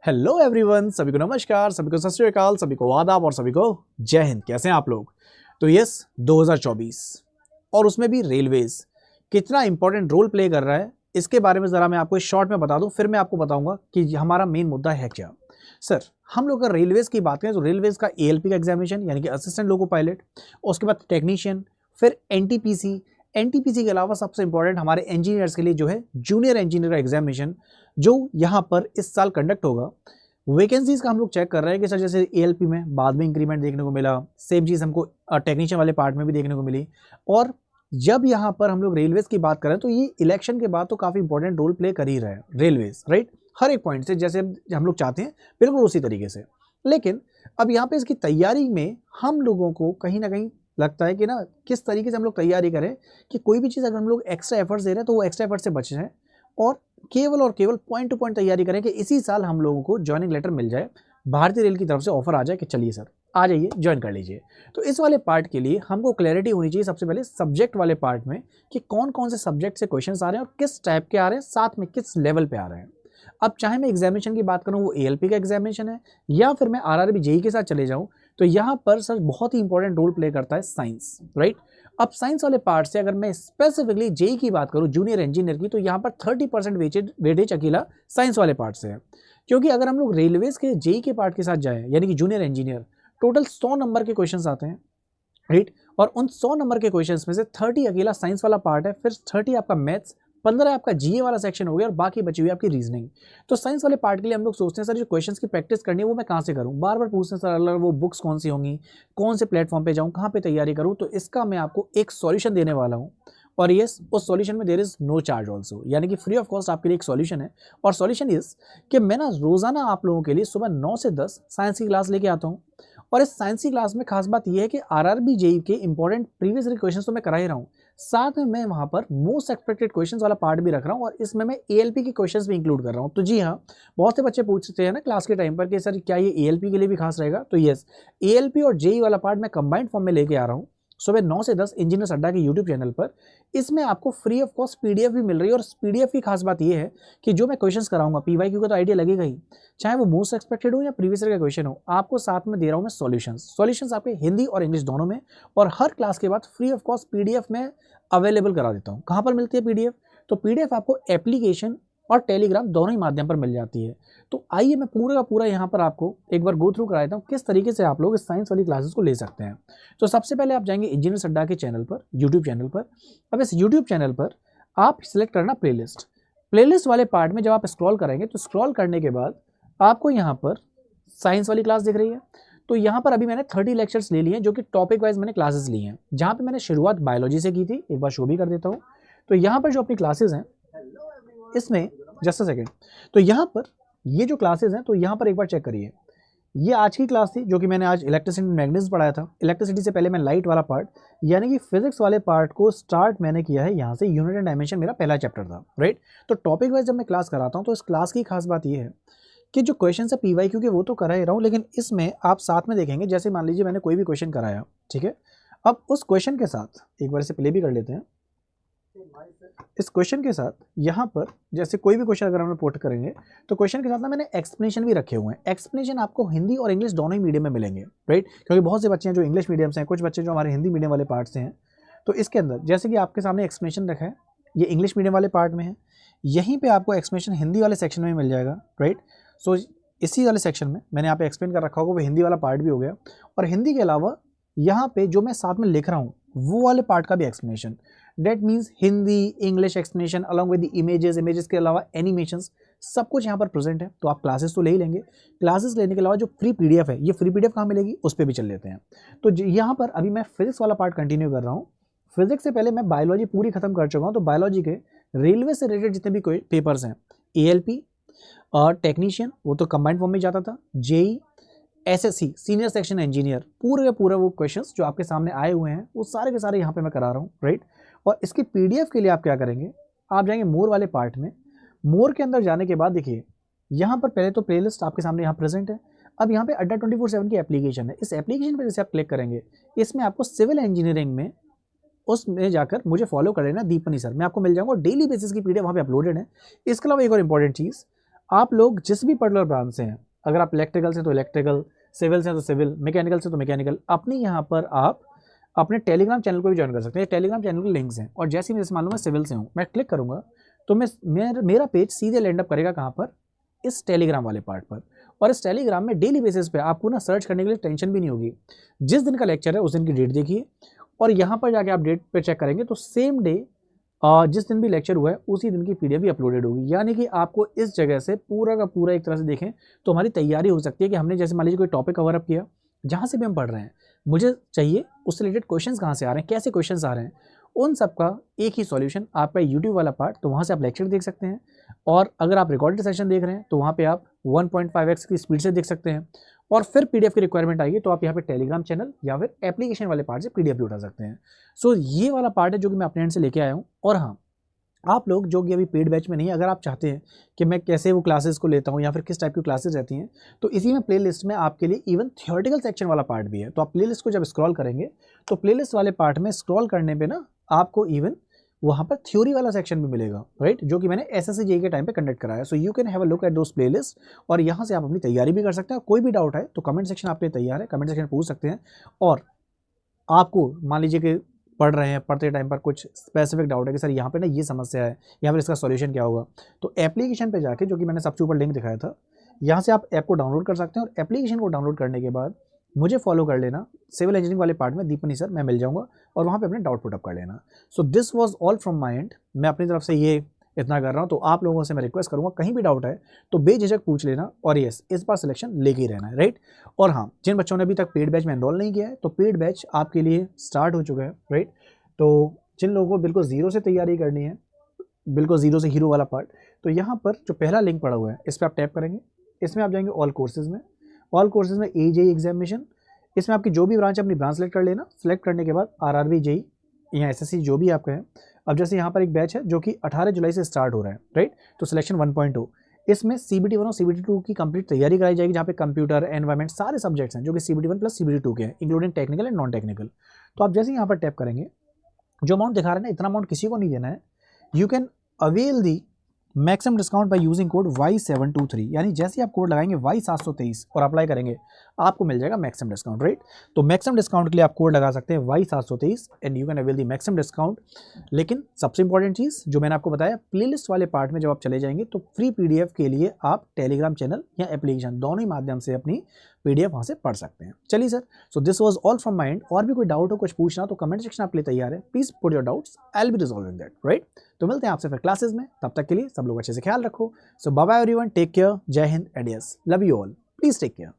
Hello everyone, सभी को नमस्कार, सभी को सत श्री अकाल, सभी को आदाब और सभी को जय हिंद। कैसे हैं आप लोग? तो यस, 2024 और उसमें भी रेलवेज कितना इंपॉर्टेंट रोल प्ले कर रहा है, इसके बारे में ज़रा मैं आपको शॉर्ट में बता दूं, फिर मैं आपको बताऊंगा कि हमारा मेन मुद्दा है क्या। सर, हम लोग अगर रेलवेज की बात करें तो रेलवेज का एएलपी का एग्जामिनेशन यानी कि असिस्टेंट लोको पायलट, उसके बाद टेक्नीशियन, फिर एनटीपीसी। एनटीपीसी के अलावा सबसे इंपॉर्टेंट हमारे इंजीनियर्स के लिए जो है जूनियर इंजीनियर का एग्जामिनेशन, जो यहाँ पर इस साल कंडक्ट होगा। वैकेंसीज का हम लोग चेक कर रहे हैं कि सर जैसे एएलपी में बाद में इंक्रीमेंट देखने को मिला, सेम चीज़ हमको टेक्नीशियन वाले पार्ट में भी देखने को मिली। और जब यहाँ पर हम लोग रेलवेज की बात करें तो ये इलेक्शन के बाद तो काफ़ी इंपॉर्टेंट रोल प्ले कर ही रहे हैं रेलवेज, राइट। हर एक पॉइंट से जैसे हम लोग चाहते हैं बिल्कुल उसी तरीके से। लेकिन अब यहाँ पे इसकी तैयारी में हम लोगों को कहीं ना कहीं लगता है कि ना किस तरीके से हम लोग तैयारी करें कि कोई भी चीज़ अगर हम लोग एक्स्ट्रा एफर्ट्स दे रहे हैं तो वो एक्स्ट्रा एफर्ट से बच जाए और केवल पॉइंट टू पॉइंट तैयारी करें कि इसी साल हम लोगों को ज्वाइनिंग लेटर मिल जाए, भारतीय रेल की तरफ से ऑफर आ जाए कि चलिए सर आ जाइए ज्वाइन कर लीजिए। तो इस वाले पार्ट के लिए हमको क्लैरिटी होनी चाहिए सबसे पहले सब्जेक्ट वाले पार्ट में कि कौन कौन से सब्जेक्ट से क्वेश्चंस आ रहे हैं और किस टाइप के आ रहे हैं, साथ में किस लेवल पे आ रहे हैं। अब चाहे मैं एग्जामिनेशन की बात करूं वो एएलपी का एग्जामिनेशन है या फिर मैं आरआरबी जेई के साथ चले जाऊं, तो यहाँ पर सर बहुत ही इंपॉर्टेंट रोल प्ले करता है साइंस, राइट। अब साइंस वाले पार्ट से अगर मैं स्पेसिफिकली जेई की बात करूं जूनियर इंजीनियर की, तो यहाँ पर 30% वेटेज अकेला साइंस वाले पार्ट से है। क्योंकि अगर हम लोग रेलवेज के जेई के पार्ट के साथ जाएं यानी कि जूनियर इंजीनियर, टोटल 100 नंबर के क्वेश्चंस आते हैं, राइट। और उन 100 नंबर के क्वेश्चंस में से 30 अकेला साइंस वाला पार्ट है, फिर 30 आपका मैथ्स, 15 आपका जीए वाला सेक्शन हो गया और बाकी बची हुई आपकी रीजनिंग। तो साइंस वाले पार्ट के लिए हम लोग सोचते हैं सर जो क्वेश्चंस की प्रैक्टिस करनी है वो मैं कहाँ से करूँ, बार बार पूछते हैं सर अलग वो बुक्स कौन सी होंगी, कौन से प्लेटफॉर्म पे जाऊँ, कहाँ पे तैयारी करूँ। तो इसका मैं आपको एक सॉल्यूशन देने वाला हूँ और यस, उस सॉल्यूशन में there is no charge also, यानी कि फ्री ऑफ कॉस्ट आपके लिए एक सॉल्यूशन है। और सॉल्यूशन इज कि मैं ना रोजाना आप लोगों के लिए सुबह 9 से 10 साइंस की क्लास लेके आता हूँ। और इस साइंस की क्लास में खास बात यह है कि आरआरबी जेई के इंपॉर्टेंट प्रीवियस क्वेश्चंस तो मैं करा ही रहा हूँ, साथ में मैं वहां पर मोस्ट एक्सपेक्टेड क्वेश्चंस वाला पार्ट भी रख रहा हूँ और इसमें मैं एएलपी के क्वेश्चंस भी इंक्लूड कर रहा हूँ। तो जी हाँ, बहुत से बच्चे पूछते हैं ना क्लास के टाइम पर कि सर क्या ये एएलपी के लिए भी खास रहेगा, तो यस, एएलपी और जेई वाला पार्ट मैं कंबाइंड फॉर्म में लेके आ रहा हूँ सुबह 9 से 10 इंजीनियर अड्डा के यूट्यूब चैनल पर। इसमें आपको फ्री ऑफ कॉस्ट पीडीएफ भी मिल रही है और पीडीएफ की खास बात यह है कि जो मैं क्वेश्चंस कराऊंगा पीवाईक्यू का तो आइडिया लगेगा ही, चाहे वो मोस्ट एक्सपेक्टेड हो या प्रीवियस ईयर का क्वेश्चन हो, आपको साथ में दे रहा हूं मैं सॉल्यूशंस आपके हिंदी और इंग्लिश दोनों में। और हर क्लास के बाद फ्री ऑफ कॉस्ट पीडीएफ में अवेलेबल करा देता हूं। कहां पर मिलती है पीडीएफ? तो पीडीएफ आपको एप्लीकेशन और टेलीग्राम दोनों ही माध्यम पर मिल जाती है। तो आइए मैं पूरा का पूरा यहाँ पर आपको एक बार गो थ्रू करा देता हूँ किस तरीके से आप लोग इस साइंस वाली क्लासेस को ले सकते हैं। तो सबसे पहले आप जाएंगे इंजीनियर अड्डा के चैनल पर, यूट्यूब चैनल पर। अब इस यूट्यूब चैनल पर आप सिलेक्ट करना प्लेलिस्ट। प्लेलिस्ट वाले पार्ट में जब आप स्क्रॉल करेंगे तो स्क्रॉल करने के बाद आपको यहाँ पर साइंस वाली क्लास दिख रही है। तो यहाँ पर अभी मैंने 30 लेक्चर्स ले लिए हैं जो कि टॉपिक वाइज मैंने क्लासेस ली हैं, जहाँ पे मैंने शुरुआत बायोलॉजी से की थी। एक बार शो भी कर देता हूँ। तो यहाँ पर जो अपनी क्लासेस हैं इसमें जस्ट अ सेकेंड, तो यहाँ पर ये जो क्लासेस हैं तो यहाँ पर एक बार चेक करिए। ये आज की क्लास थी जो कि मैंने आज इलेक्ट्रिसिटी मैग्नेटिज्म पढ़ाया था। इलेक्ट्रिसिटी से पहले मैं लाइट वाला पार्ट यानी कि फिजिक्स वाले पार्ट को स्टार्ट मैंने किया है यहाँ से। यूनिट एंड डायमेंशन मेरा पहला चैप्टर था, राइट। तो टॉपिक वाइज जब मैं क्लास कराता हूँ तो इस क्लास की खास बात ये है कि जो क्वेश्चन है पीवाईक्यू के वो तो करा ही रहा हूँ, लेकिन इसमें आप साथ में देखेंगे जैसे मान लीजिए मैंने कोई भी क्वेश्चन कराया, ठीक है। अब उस क्वेश्चन के साथ एक बार इसे प्ले भी कर लेते हैं। इस क्वेश्चन के साथ यहाँ पर जैसे कोई भी क्वेश्चन अगर हम रिपोर्ट करेंगे तो क्वेश्चन के साथ ना मैंने एक्सप्लेनेशन भी रखे हुए हैं। एक्सप्लेनेशन आपको हिंदी और इंग्लिश दोनों ही मीडियम में मिलेंगे, राइट। क्योंकि बहुत से बच्चे हैं जो इंग्लिश मीडियम से हैं, कुछ बच्चे जो हमारे हिंदी मीडियम वाले पार्ट से हैं। तो इसके अंदर जैसे कि आपके सामने एक्सप्लेनेशन रखा है, ये इंग्लिश मीडियम वाले पार्ट में है। यहीं पर आपको एक्सप्लेनेशन हिंदी वाले सेक्शन में मिल जाएगा, राइट। सो इसी वाले सेक्शन में मैंने यहाँ पे एक्सप्लेन कर रखा होगा, वो हिंदी वाला पार्ट भी हो गया। और हिंदी के अलावा यहाँ पे जो मैं साथ में लिख रहा हूँ वो वाले पार्ट का भी explanation, that means Hindi English explanation along with the images के अलावा एनिमेशंस, सब कुछ यहाँ पर प्रेजेंट है। तो आप क्लासेस तो ले ही लेंगे। क्लासेस लेने के अलावा जो फ्री पीडीएफ है, ये फ्री पीडीएफ कहाँ मिलेगी उस पर भी चल लेते हैं। तो यहाँ पर अभी मैं फिजिक्स वाला पार्ट कंटिन्यू कर रहा हूँ। फिजिक्स से पहले मैं बायोलॉजी पूरी खत्म कर चुका हूँ। तो बायोलॉजी के रेलवे से रिलेटेड जितने भी पेपर्स हैं, एएलपी और टेक्नीशियन वो तो कंबाइंड फॉर्म में जाता था, JE, SSC senior section engineer, पूरे के पूरे वो क्वेश्चंस जो आपके सामने आए हुए हैं वो सारे के सारे यहाँ पे मैं करा रहा हूँ, राइट। और इसकी पीडीएफ के लिए आप क्या करेंगे, आप जाएंगे मोर वाले पार्ट में। मोर के अंदर जाने के बाद देखिए यहाँ पर पहले तो प्लेलिस्ट आपके सामने यहाँ प्रेजेंट है। अब यहाँ पे अड्डा 24/7 की एप्लीकेशन है। इस एप्लीकेशन पर जैसे आप क्लिक करेंगे इसमें आपको सिविल इंजीनियरिंग में उसमें जाकर मुझे फॉलो कर लेना, दीपनी सर, मैं आपको मिल जाऊंगा। डेली बेसिस की पीडीएफ वहाँ पे अपलोडेड है। इसके अलावा एक और इंपॉर्टेंट चीज़, आप लोग जिस भी पर्टिकुलर ब्रांच से हैं, अगर आप इलेक्ट्रिकल से तो इलेक्ट्रिकल, सिविल से तो सिविल, मैकेनिकल से तो मैकेनिकल, अपनी यहाँ पर आप अपने टेलीग्राम चैनल को भी ज्वाइन कर सकते हैं। टेलीग्राम चैनल के लिंक्स हैं, और जैसे ही मुझे मालूम है सिविल से हूँ, मैं क्लिक करूँगा तो मेरा पेज सीधे लैंड अप करेगा कहाँ पर, इस टेलीग्राम वाले पार्ट पर। और इस टेलीग्राम में डेली बेसिस पे आपको ना सर्च करने के लिए टेंशन भी नहीं होगी। जिस दिन का लेक्चर है उस दिन की डेट देखिए, और यहाँ पर जाके आप डेट पे चेक करेंगे तो सेम डे जिस दिन भी लेक्चर हुआ है उसी दिन की पीडीएफ भी अपलोडेड होगी। यानी कि आपको इस जगह से पूरा का पूरा एक तरह से देखें तो हमारी तैयारी हो सकती है कि हमने जैसे मान लीजिए कोई टॉपिक कवर अप किया, जहाँ से भी हम पढ़ रहे हैं, मुझे चाहिए उससे रिलेटेड क्वेश्चंस कहाँ से आ रहे हैं, कैसे क्वेश्चंस आ रहे हैं, उन सब का एक ही सॉल्यूशन आपका यूट्यूब वाला पार्ट, तो वहाँ से आप लेक्चर देख सकते हैं। और अगर आप रिकॉर्डेड सेशन देख रहे हैं तो वहाँ पे आप 1.5x की स्पीड से देख सकते हैं। और फिर पीडीएफ की रिक्वायरमेंट आएगी तो आप यहाँ पे टेलीग्राम चैनल या फिर एप्लीकेशन वाले पार्ट से पीडीएफ भी उठा सकते हैं। सो ये वाला पार्ट है जो कि मैं अपने एंड से लेके आया हूँ। और हाँ, आप लोग जो कि अभी पेड बैच में नहीं, अगर आप चाहते हैं कि मैं कैसे वो क्लासेस को लेता हूँ या फिर किस टाइप की क्लासेस रहती हैं, तो इसी में प्लेलिस्ट में आपके लिए इवन थियोरेटिकल सेक्शन वाला पार्ट भी है। तो आप प्लेलिस्ट को जब स्क्रॉल करेंगे तो प्लेलिस्ट वाले पार्ट में स्क्रॉल करने पे ना आपको इवन वहाँ पर थ्योरी वाला सेक्शन भी मिलेगा, राइट, जो कि मैंने एसएससी जेईई के टाइम पे कंडक्ट कराया। So you can have a look at those playlist, और यहाँ से आप अपनी तैयारी भी कर सकते हैं। कोई भी डाउट है तो कमेंट सेक्शन आपके लिए तैयार है, कमेंट सेक्शन पूछ सकते हैं। और आपको मान लीजिए कि पढ़ रहे हैं, पढ़ते टाइम पर कुछ स्पेसिफिक डाउट है कि सर यहाँ पे ना ये समस्या है, यहाँ पर इसका सॉल्यूशन क्या होगा, तो एप्लीकेशन पे जाके, जो कि मैंने सबसे ऊपर लिंक दिखाया था, यहाँ से आप ऐप को डाउनलोड कर सकते हैं। और एप्लीकेशन को डाउनलोड करने के बाद मुझे फॉलो कर लेना, सिविल इंजीनियरिंग वाले पार्ट में दीपनी सर मैं मिल जाऊँगा, और वहाँ पे अपने डाउट पुट अप कर लेना। So this was all from my and. मैं अपनी तरफ से ये इतना कर रहा हूँ, तो आप लोगों से मैं रिक्वेस्ट करूँगा कहीं भी डाउट है तो बेझिझक पूछ लेना। और यस, इस बार सिलेक्शन लेके ही रहना है, राइट। और हाँ, जिन बच्चों ने अभी तक पेड बैच में एनरोल नहीं किया है तो पेड बैच आपके लिए स्टार्ट हो चुका है, राइट। तो जिन लोगों को बिल्कुल ज़ीरो से तैयारी करनी है, बिल्कुल ज़ीरो से हीरो वाला पार्ट, तो यहाँ पर जो पहला लिंक पड़ा हुआ है इस पर आप टैप करेंगे। इसमें आप जाएंगे ऑल कोर्सेज में, ऑल कोर्सेज में AJEE एग्जामिनेशन, इसमें आपकी जो भी ब्रांच है अपनी ब्रांच सेलेक्ट कर लेना। सेलेक्ट करने के बाद RRB JEE या SSC जो भी आपका है। अब जैसे यहाँ पर एक बैच है जो कि 18 जुलाई से स्टार्ट हो रहा है, राइट, तो सिलेक्शन 1.2, इसमें CBT 1 और CBT 2 की कंप्लीट तैयारी कराई जाएगी, जहाँ पे कंप्यूटर, एनवायरमेंट, सारे सब्जेक्ट्स हैं जो कि CBT 1 प्लस CBT 2 के हैं, including technical and non technical. तो आप जैसे यहाँ पर टैप करेंगे, जो अमाउंट दिखा रहे हैं ना, इतना अमाउंट किसी को नहीं देना है। You can avail the maximum discount by using code Y723, यानी जैसे आप कोड लगाएंगे Y723 और अप्लाई करेंगे आपको मिल जाएगा मैक्सिमम डिस्काउंट, राइट। तो मैक्सिमम डिस्काउंट के लिए आप कोड लगा सकते हैं Y723 and you can avail the maximum discount. लेकिन सबसे इंपॉर्टेंट चीज़ जो मैंने आपको बताया, प्लेलिस्ट वाले पार्ट में जब आप चले जाएंगे तो फ्री पीडीएफ के लिए आप टेलीग्राम चैनल या एप्लीकेशन दोनों ही माध्यम से अपनी पीडीएफ वहाँ से पढ़ सकते हैं। चलिए sir, so this was all from my and. और भी कोई डाउट हो, कुछ पूछना, तो कमेंट सेक्शन आपके लिए तैयार है। Please put your doubts, I will be resolving that, right. तो मिलते हैं आपसे फिर क्लासेस में, तब तक के लिए सब लोग अच्छे से ख्याल रखो। So bye bye everyone, take care, Jai Hind and yes, love you all, please take care.